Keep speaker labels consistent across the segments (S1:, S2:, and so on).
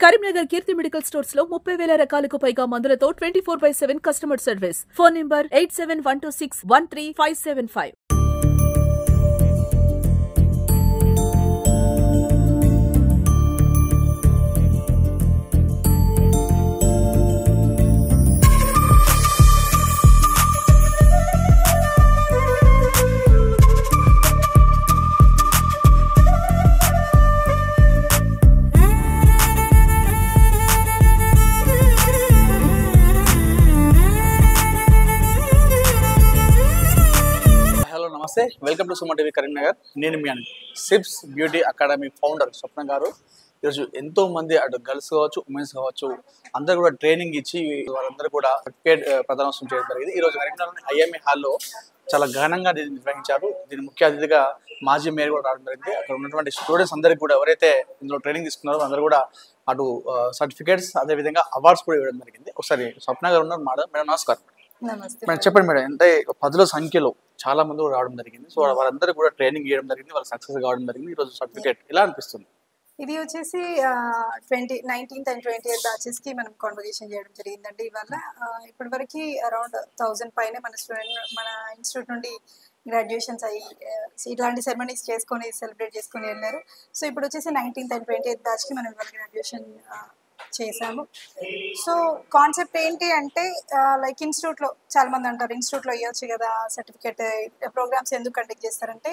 S1: కరీంనగర్ కీర్తి medical stores లో 30,000 రకాలకు పైగా మందులతో 24/7 కస్టమర్ సర్వీస్. Phone number 8712613575.
S2: నమస్తే, welcome to Suman TV Karimnagar. నేను మీ సిప్స్ బ్యూటీ అకాడమీ ఫౌండర్ స్వప్న గారు. ఈరోజు ఎంతో మంది అటు గర్ల్స్ కావచ్చు, ఉమెన్స్ కావచ్చు, అందరూ కూడా ట్రైనింగ్ ఇచ్చి వాళ్ళందరూ కూడా సర్టిఫికేట్ ప్రదానం చేయడం జరిగింది. ఈరోజు కరీంనగర్ ఐఎంఏ హాల్లో చాలా ఘనంగా దీన్ని నిర్వహించారు. దీని ముఖ్య అతిథిగా మాజీ మేయర్ కూడా రావడం జరిగింది. అక్కడ ఉన్నటువంటి స్టూడెంట్స్ అందరికీ కూడా ఎవరైతే ఇందులో ట్రైనింగ్ తీసుకున్నారో అందరూ కూడా అటు సర్టిఫికేట్స్ అదేవిధంగా అవార్డ్స్ కూడా ఇవ్వడం జరిగింది. ఒకసారి స్వప్న గారు ఉన్నారు. మేడం నమస్కారం. మేడం చెప్పండి మేడం, అంటే 10ల సంఖ్యలో చాలా మంది కూడా రావడం జరిగింది. సో వాళ్ళందరూ కూడా ట్రైనింగ్ చేయడం జరిగింది, వాళ్ళు సక్సెస్ కావడం జరిగింది. ఈరోజు సర్టిఫికేట్ ఎలా అనిపిస్తుంది?
S3: ఇది వచ్చేసి 19th and 20th బ్యాచెస్ కి మనం కాన్వకేషన్ చేయడం జరిగిందండి. ఇవాళ ఇప్పటి వరకు అరౌండ్ 1000 పైన మన ఇన్స్టిట్యూట్ నుండి గ్రాడ్యుయేషన్స్ అయ్యి ఇట్లాంటి సెరమనీస్ చేసుకొని సెలబ్రేట్ చేసుకొని వెళ్ళారు. సో ఇప్పుడు వచ్చేసి 19th and 20th బ్యాచ్ కి మనం ఇవాళ గ్రాడ్యుయేషన్ చేసాము. సో కాన్సెప్ట్ ఏంటి అంటే లైక్ ఇన్స్టిట్యూట్లో చాలా మంది అంటారు ఇన్స్టిట్యూట్లో ఇవ్వచ్చు కదా సర్టిఫికేట్, ప్రోగ్రామ్స్ ఎందుకు కండక్ట్ చేస్తారంటే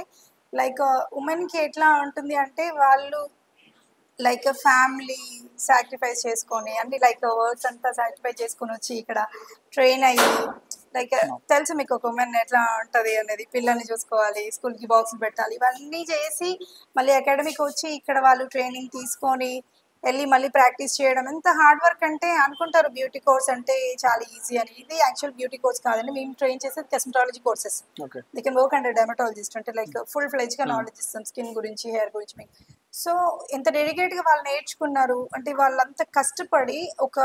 S3: లైక్ ఉమెన్కి ఎట్లా ఉంటుంది అంటే వాళ్ళు లైక్ ఫ్యామిలీ సాక్రిఫైస్ చేసుకొని అన్ని లైక్ వర్క్స్ అంతా సాక్రిఫైస్ చేసుకొని వచ్చి ఇక్కడ ట్రైన్ అయ్యి లైక్ తెలుసు మీకు ఒక ఉమెన్ ఎట్లా ఉంటుంది అనేది, పిల్లల్ని చూసుకోవాలి, స్కూల్కి బాక్స్ పెట్టాలి, ఇవన్నీ చేసి మళ్ళీ అకాడమీకి వచ్చి ఇక్కడ వాళ్ళు ట్రైనింగ్ తీసుకొని వెళ్ళి మళ్ళీ ప్రాక్టీస్ చేయడం ఎంత హార్డ్ వర్క్ అంటే అనుకుంటారు బ్యూటీ కోర్స్ అంటే చాలా ఈజీ అని. ఇది యాక్చువల్ బ్యూటీ కోర్స్ కాదండి. మేము ట్రైన్ చేసేది cosmetology courses. They can work under dermatologist, అంటే లైక్ ఫుల్ ఫ్లెడ్జ్ గా నాలెడ్జ్ ఇస్తాం స్కిన్ గురించి, హెయిర్ గురించి మీకు. సో ఎంత డెడికేట్ గా వాళ్ళు నేర్చుకున్నారు అంటే వాళ్ళంతా కష్టపడి ఒక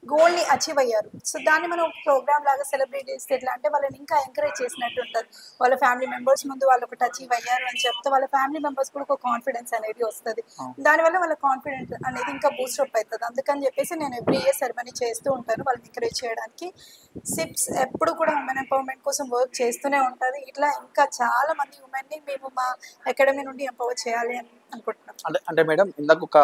S3: గోల్ని అచీవ్ అయ్యారు. సో దాన్ని మనం ఒక ప్రోగ్రామ్ లాగా సెలబ్రేట్ చేస్తే ఎట్లా అంటే వాళ్ళని ఇంకా ఎంకరేజ్ చేసినట్టు ఉంటుంది. వాళ్ళ ఫ్యామిలీ మెంబర్స్ ముందు వాళ్ళు ఒకటి అచీవ్ అయ్యారు అని చెప్తే వాళ్ళ ఫ్యామిలీ మెంబర్స్ కూడా ఒక కాన్ఫిడెన్స్ అనేది వస్తుంది. దానివల్ల వాళ్ళ కాన్ఫిడెన్స్ అనేది ఇంకా బూస్టప్ అవుతుంది. అందుకని చెప్పేసి నేను ఎవ్రీ ఇయర్ సెరమనీ చేస్తూ ఉంటాను వాళ్ళని ఎంకరేజ్ చేయడానికి. సిప్స్ ఎప్పుడు కూడా ఉమెన్ ఎంపవర్మెంట్ కోసం వర్క్ చేస్తూనే ఉంటుంది. ఇట్లా ఇంకా చాలా మంది ఉమెన్ని మేము మా అకాడమీ నుండి ఎంపవర్ చేయాలి అని అనుకుంటున్నాం.
S2: అంటే మేడం ఇందాక ఒక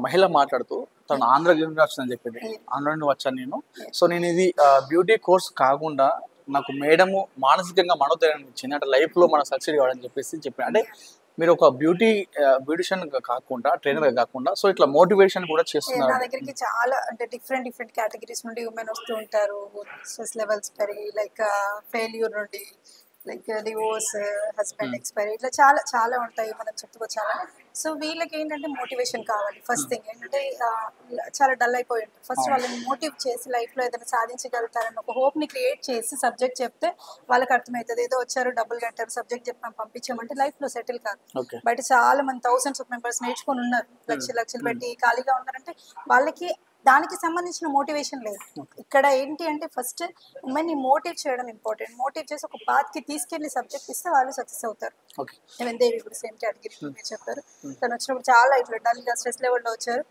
S2: మహిళ మాట్లాడుతూ తను ఆంధ్ర యూనివర్సిటీ అని చెప్పింది, ఆంధ్ర నుండి వచ్చాను నేను. సో నేను ఇది బ్యూటీ కోర్స్ కాకుండా నాకు మేడము మానసికంగా మనోధైర్యం ఇచ్చింది, అంటే లైఫ్లో మనం సక్సెస్ కావాలని చెప్పి అంటే మీరు ఒక బ్యూటిషియన్ కాకుండా ట్రైనర్ కాకుండా సో ఇట్లా మోటివేషన్ కూడా చేస్తున్నారు.
S3: నా దగ్గరికి చాలా అంటే డిఫరెంట్ కేటగిరీస్ నుండి ఉమెన్ వస్తూ ఉంటారు. స్ట్రెస్ లెవెల్స్ పెరిగి లైక్ ఫెయిల్యూర్ నుండి లైక్ డివోర్స్, హస్బెండ్ ఎక్స్పైరీ, ఇట్లా చాలా చాలా ఉంటాయి మనం చెప్పుకోవచ్చాలా. సో వీళ్ళకి ఏంటంటే మోటివేషన్ కావాలి. ఫస్ట్ థింగ్ ఏంటంటే చాలా డల్ అయిపోయి ఉంటారు. ఫస్ట్ వాళ్ళని మోటివ్ చేసి లైఫ్లో ఏదైనా సాధించగలుగుతారని ఒక హోప్ని క్రియేట్ చేసి సబ్జెక్ట్ చెప్తే వాళ్ళకి అర్థమవుతుంది. ఏదో వచ్చారు డబ్బులు కట్టారు సబ్జెక్ట్ చెప్పాం పంపించామంటే లైఫ్లో సెటిల్ కాదు. బయట చాలా మంది థౌసండ్స్ ఆఫ్ మెంబర్స్ నేర్చుకొని ఉన్నారు, లక్షలు పెట్టి ఖాళీగా ఉన్నారంటే వాళ్ళకి దానికి సంబంధించిన మోటివేషన్ లేదు. ఇక్కడ ఏంటి అంటే ఫస్ట్ ఉమెన్ని మోటివ్ చేయడం ఇంపార్టెంట్. మోటివ్ చేసి ఒక పాత్కి తీసుకెళ్లి సబ్జెక్ట్ ఇస్తే వాళ్ళు సక్సెస్ అవుతారు. దేవి ఇప్పుడు సేమ్ కేటగిరీ చెప్పారు. తను వచ్చినప్పుడు చాలా ఇట్లా డల్గా స్ట్రెస్ లెవెల్లో వచ్చారు.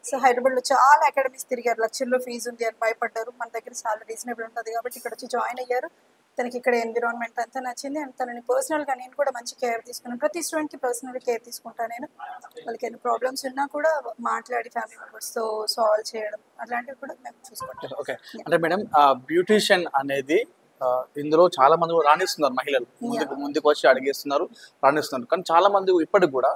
S3: సో హైదరాబాద్లో చాలా అకాడమీస్ తిరిగారు, లక్షల్లో ఫీజు ఉంది అని భయపడ్డారు. మన దగ్గర చాలా రీజనబుల్ ఉంటుంది కాబట్టి ఇక్కడ వచ్చి జాయిన్ అయ్యారు. తనకి ఇక్కడ ఎన్విరాన్మెంట్ అంతా నచ్చింది అండ్ తనని పర్సనల్గా నేను కూడా మంచి కేర్ తీసుకున్నాను. ప్రతి స్టూడెంట్కి పర్సనల్ కేర్ తీసుకుంటాను నేను. వాళ్ళకి ఎన్ని ప్రాబ్లమ్స్ ఉన్నా కూడా మాట్లాడి ఫ్యామిలీ మెంబర్స్తో సాల్వ్ చేయడం అట్లాంటివి కూడా మేము చూసుకుంటాం.
S2: ఓకే, అంటే మేడం బ్యూటిషియన్ అనేది ఇందులో చాలా మంది రాణిస్తున్నారు, మహిళలు ముందుకు వచ్చి అడిగేస్తున్నారు, రాణిస్తున్నారు. కానీ చాలా మంది ఇప్పటికి కూడా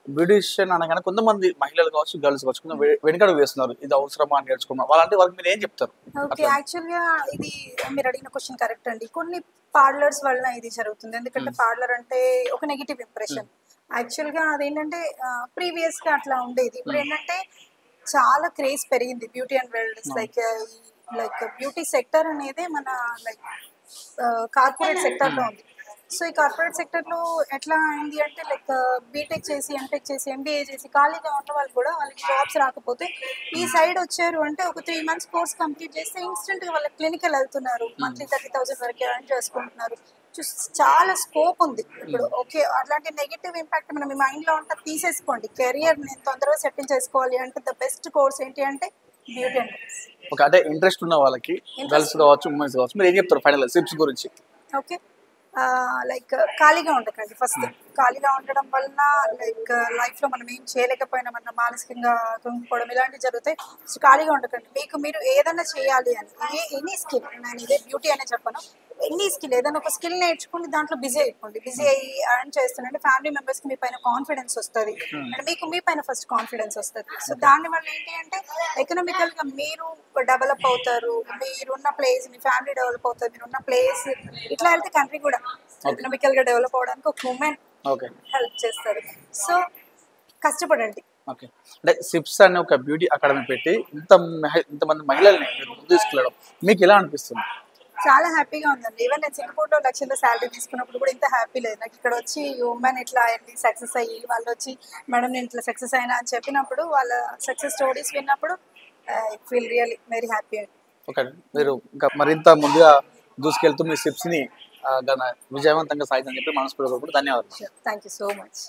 S2: బ్యూటిషియన్ అనగానే కొంతమంది మహిళలు కావచ్చు, గర్ల్స్ కావచ్చు కొంచెం వెనుకడుగు వేస్తున్నారు. ఇది అవసరమా నేర్చుకున్నా వాళ్ళంటే వాళ్ళకి మీరు ఏం చెప్తారు?
S3: ఓకే, యాక్చువల్గా ఇది మీరు అడిగిన క్వశ్చన్ కరెక్ట్ అండి. కొన్ని పార్లర్స్ వలన ఇది జరుగుతుంది. ఎందుకంటే పార్లర్ అంటే ఒక నెగిటివ్ ఇంప్రెషన్. యాక్చువల్గా అదేంటంటే ప్రీవియస్గా అట్లా ఉండేది. ఇప్పుడు ఏంటంటే చాలా క్రేజ్ పెరిగింది beauty and wellness. Like beauty sector అనేది మన లైక్ కార్పొరేట్ సెక్టర్లో ఉంది. సో ఈ కార్పొరేట్ సెక్టర్లో ఎట్లా అయింది అంటే లైక్ బీటెక్ చేసి, ఎంటెక్ చేసి, ఎంబీఏ చేసి ఖాళీగా ఉన్న వాళ్ళు కూడా వాళ్ళకి జాబ్స్ రాకపోతే ఈ సైడ్ వచ్చారు అంటే ఒక 3 months కోర్స్ కంప్లీట్ చేస్తే ఇన్స్టెంట్గా వాళ్ళకి క్లినికల్ వెళ్తున్నారు. మంత్లీ 30,000 వరకు ఎర్న్ చేసుకుంటున్నారు. చాలా స్కోప్ ఉంది ఇప్పుడు. ఓకే, అట్లాంటి నెగిటివ్ ఇంపాక్ట్ మనం మీ మైండ్లో ఉంటే తీసేసుకోండి. కెరియర్ నేను తొందరగా సెటిల్ చేసుకోవాలి అంటే ద బెస్ట్ కోర్స్ ఏంటి అంటే బ్యూటీ అండ్ వెల్నెస్.
S2: ఓకే, అంటే ఇంట్రెస్ట్ ఉన్న వాళ్ళకి గర్ల్స్ కావచ్చు ఉమెన్స్ కావచ్చు మీరు ఏం చెప్తారు ఫైనల్ సిప్స్ గురించి?
S3: ఓకే, లైక్ ఖాళీగా ఉండకండి. ఫస్ట్ ఖాళీగా ఉండడం వలన లైక్ లైఫ్లో మనం ఏం చేయలేకపోయినా మన మానసికంగా కృంగిపోవడం ఇలాంటివి జరుగుతాయి. సో ఖాళీగా ఉండకండి. మీకు మీరు ఏదైనా చేయాలి అని ఎనీ స్కిల్, నేను ఇదే బ్యూటీ అనే చెప్పను, ఎనీ స్కిల్ ఏదైనా ఒక స్కిల్ నేర్చుకుని దాంట్లో బిజీ అయిపోండి. బిజీ అయ్యి ఎర్న్ చేస్తుంటే ఫ్యామిలీ మెంబర్స్కి మీ పైన కాన్ఫిడెన్స్ వస్తుంది అండ్ మీకు మీ పైన ఫస్ట్ కాన్ఫిడెన్స్ వస్తుంది. సో దానివల్ల ఏంటి అంటే ఎకనామికల్గా మీరు డెవలప్ అవుతారు, మీరున్న ప్లేస్ మీ ఫ్యామిలీ డెవలప్ అవుతుంది, మీరున్న ప్లేస్ ఇట్లా వెళ్తే కంట్రీ కూడా ఎకనామికల్గా డెవలప్ అవడానికి ఒక ఉమెన్ హెల్ప్ చేస్తారు. సో కష్టపడండి.
S2: ఓకే, అంటే సిప్స్ అనే ఒక బ్యూటీ అకాడమీ పెట్టి ఇంతమంది మహిళల్ని మీరు ముందు తీసుకెళ్ళడం మీకు ఎలా అనిపిస్తుంది?
S3: చాలా హ్యాపీగా ఉందండి. ఈవెన్ నేను సింగపూర్లో లక్షల్లో శాలరీ తీసుకున్నప్పుడు కూడా ఇంత హ్యాపీ లేదు నాకు. ఇక్కడ వచ్చి ఉమెన్ ఇట్లా వెళ్ళి సక్సెస్ అయ్యి వాళ్ళు వచ్చి మేడం నేను ఇట్లా సక్సెస్ అయినా అని చెప్పినప్పుడు వాళ్ళ సక్సెస్ స్టోరీస్ విన్నప్పుడు I feel really very happy అండి.
S2: ఓకే, మీరు ఇంకా మరింత ముందుగా దూసుకెళ్తూ మీ సిప్స్ని విజయవంతంగా సాగిందని చెప్పి మనస్ఫూర్తిగా ధన్యవాదాలు.
S3: Thank you so much.